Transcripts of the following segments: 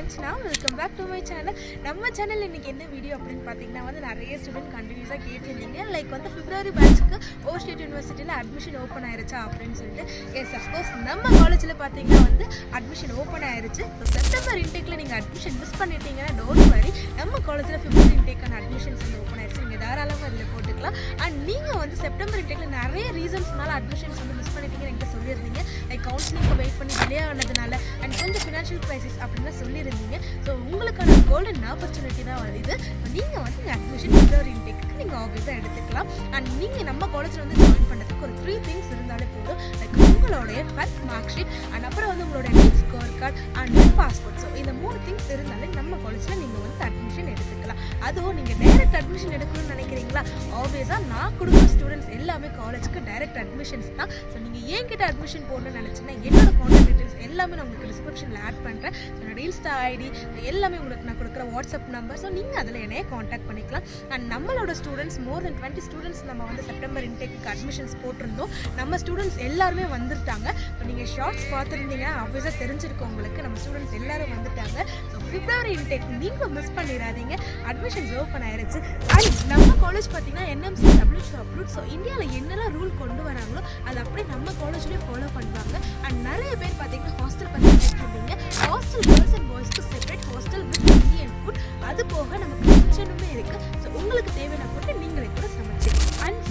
Ranjana. Welcome back to my channel. நம்ம channel இன்றைக்கி என்ன வீடியோ அப்படின்னு பார்த்தீங்கன்னா நிறைய ஸ்டூடெண்ட் கண்டினியூஸாக கேட்டிருந்தீங்க. லைக் பிப்ரவரி பேட்சுக்கு ஓவர் ஸ்டேட் யூனிவர்சிட்டியில் அட்மிஷன் ஓப்பன் ஆயிருச்சா அப்படின்னு சொல்லிட்டு. எஸ், அஃப்கோர்ஸ் நம்ம காலேஜில் பார்த்தீங்கன்னா அட்மிஷன் ஓப்பன் ஆயிருச்சு. ஸோ செப்டம்பர் இன்டேக்கில் நீங்கள் அட்மிஷன் மிஸ் பண்ணிட்டீங்கன்னா டோன்ட் வரி, நம்ம காலேஜில் பிப்ரவரி இன்டேக்கான அட்மிஷன்ஸ் ஓப்பன் ஆயிருச்சு. நீங்கள் தாராளமாக இதில் போட்டுக்கலாம். அண்ட் நீங்கள் செப்டம்பர் இன்டேக்கில் நிறைய ரீசன்ஸ்னால அட்மிஷன்ஸ் மிஸ் பண்ணிட்டீங்கன்னு என்கிட்ட சொல்லியிருந்தீங்க. லைக் கவுன்சிலிங்க்கு வெயிட் பண்ணி டிலே ஆனதுனால அண்ட் கொஞ்சம் ஃபினான்ஷியல் க்ரைசிஸ் அப்படின்னு சொல்லியிருந்தீங்க. ஸோ உங்களுக்கான கோல்டன் ஆப்பர்ச்சுனிட்டி தான் வருது. நீங்கள் அட்மிஷன் பிப்ரவரி இன்டேக்கு நீங்கள் ஆப்வியஸாக எடுத்துக்கலாம். அண்ட் நீங்கள் நம்ம காலேஜில் ஜாயின் பண்ணுறதுக்கு ஒரு 3 திங்ஸ் இருந்தாலே போதும். லைக் உங்களுடைய ஃபர்ஸ்ட் மார்க் ஷீட் அண்ட் அப்புறம் உங்களோட NEET score card and passport. So இந்த 3 திங்ஸ் இருந்தாலே நம்ம காலேஜில் நீங்கள் அட்மிஷன் எடுத்துக்கலாம். அதுவும் நீங்கள் டைரக்ட் அட்மிஷன் எடுக்கணும்னு நினைக்கிறீங்களா? ஆப்வியஸாக நான் கொடுக்குற ஸ்டூடெண்ட்ஸ் எல்லாமே காலேஜுக்கு டைரக்ட் அட்மிஷன்ஸ் தான். ஸோ நீங்கள் என்கிட்ட அட்மிஷன் போடணும்னு நினச்சிங்கன்னா என்னோட கான்டாக்ட் டீட்டெயில்ஸ் எல்லாமே நான் உங்களுக்கு டிஸ்கிரிப்ஷனில் ஆட் பண்ணுறேன். என்னோட இன்ஸ்டா ஐடி எல்லாமே உங்களுக்கு நான் கொடுக்குற வாட்ஸ்அப் நம்பர். ஸோ நீங்கள் அதில் என்னையே காண்டாக்ட் பண்ணிக்கலாம். அண்ட் நம்மளோட ஸ்டூடெண்ட்ஸ் மோர் தென் 20 ஸ்டூடெண்ட்ஸ் நம்ம செப்டம்பர் இன்டேக்கு அட்மிஷன்ஸ் போட்டிருந்தோம். நம்ம ஸ்டூடெண்ட்ஸ் எல்லாருமே வந்துட்டாங்க. ஸோ நீங்கள் ஷார்ட்ஸ் பார்த்துருந்தீங்கன்னா ஆப்வியஸாக தெரிஞ்சிருக்கும் உங்களுக்கு. நம்ம ஸ்டூடெண்ட்ஸ் எல்லாரும் வந்துட்டாங்க. ஸோ பிப்ரவரி இன்டேக் நீங்கள் மிஸ் பண்ணிடாதீங்க. அட்மிஷன்ஸ் ஓப்பன் ஆயிருச்சு. அண்ட் நம்ம காலேஜ் பார்த்தீங்கன்னா NMC WHO அப்ரூவ்ட். ஸோ இந்தியாவில் என்னெல்லாம் ரூல் கொண்டு வராங்களோ அது அப்படியே நம்ம காலேஜ்லேயே ஃபாலோ பண்ணுவாங்க. அண்ட் நிறைய பேர் பார்த்தீங்கன்னா ஹாஸ்டல் பற்றி கேட்டிருந்தீங்க. ஹாஸ்டல் கேர்ள்ஸ் அண்ட் பாய்ஸ்க்கு separate hostel with Indian food. அது போக நமக்கு கிச்சனுமே இருக்குது. ஸோ உங்களுக்கு தேவையான ஃபுட்டு நீங்களே கூட சமைச்சிக்கலாம். அண்ட்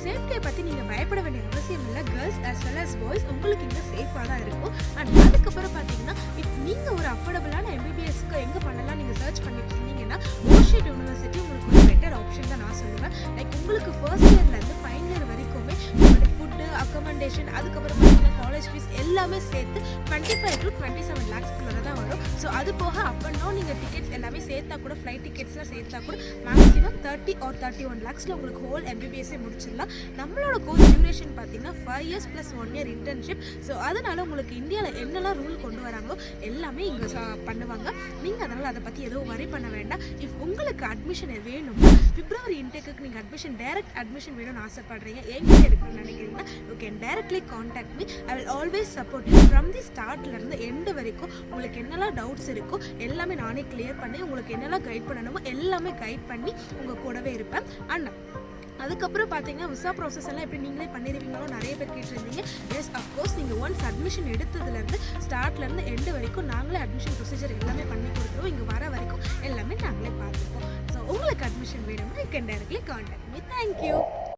சேஃப்டியை பற்றி நீங்கள் பயப்பட வேண்டிய அவசியம் இல்லை. Girls as well as boys உங்களுக்கு இங்கே சேஃபாக தான் இருக்கும். அண்ட் அதுக்கப்புறம் பார்த்தீங்கன்னா இப் நீங்கள் ஒரு அஃபோர்டபுளான MBBSக்கு எங்கே பண்ணலாம் நீங்கள் சர்ச் பண்ணிட்டு இருந்தீங்கன்னா ஓவர் ஸ்டேட் யூனிவர்சிட்டி உங்களுக்கு ஒரு பெட்டர் ஆப்ஷன் தான் நான் சொல்லுவேன். லைக் உங்களுக்கு ஃபர்ஸ்ட் இயர்லேருந்து ஃபைனல் இயர் வரைக்குமே உங்களோட ஃபுட்டு அக்கமண்டேஷன் அதுக்கப்புறம் பார்த்தீங்கன்னா காலேஜ் ஃபீஸ் எல்லாமே சேர்த்து 25 to 27 lakhs தான் வரும். ஸோ அது போக அப் அண்ட் டவுன் நீங்கள் டிக்கெட்ஸ் எல்லாமே சேர்த்தா கூட ஃப்ளைட் டிக்கெட்ஸ்லாம் சேர்த்தா கூட மேக்ஸிமம் 30 or 31 lakhsல உங்களுக்கு ஹோல் MBBS முடிச்சிடலாம். நம்மளோட கோர்ஸ் டியூரேஷன் பார்த்தீங்கன்னா 5 years + 1 year இன்டர்ன்ஷிப். ஸோ அதனால் உங்களுக்கு இந்தியாவில் என்னெல்லாம் ரூல் கொண்டு வராங்களோ எல்லாமே இங்கே பண்ணுவாங்க. நீங்கள் அதனால் அதை பற்றி எதுவும் வரி பண்ண வேண்டாம். இஃப் உங்களுக்கு அட்மிஷன் வேணும், பிப்ரவரி இன்டேக்கு நீங்கள் டைரக்ட் அட்மிஷன் வேணும்னு ஆசைப்படுறீங்க, எங்கே எடுக்கணும்னு நினைக்கிறீங்கன்னா you can directly contact me. I will always support you from the ஸ்டார்ட்லேருந்து எண்டு வரைக்கும். உங்களுக்கு என்னெல்லாம் டவுட்ஸ் இருக்கோ எல்லாமே நானே கிளியர் பண்ணி உங்களுக்கு என்னெல்லாம் கைட் பண்ணணுமோ எல்லாமே கைட் பண்ணி உங்கள் கூடவே இருப்பேன். அண்ணா அதுக்கப்புறம் பார்த்தீங்கன்னா விசா ப்ராசஸ் எல்லாம் எப்படி நீங்களே பண்ணிடுவீங்களோ நிறைய பேர் கேட்டிருந்தீங்க. எஸ், அஃப்கோர்ஸ் நீங்கள் ஒன்ஸ் அட்மிஷன் எடுத்ததுலேருந்து ஸ்டார்ட்லேருந்து எண்டு வரைக்கும் நாங்களே அட்மிஷன் ப்ரொசீஜர் எல்லாமே பண்ணி கொடுத்துருவோம். இங்கே வர வரைக்கும் எல்லாமே நாங்களே பார்த்துப்போம். ஸோ உங்களுக்கு அட்மிஷன் வேணும்னா you can directly contact me. Thank you.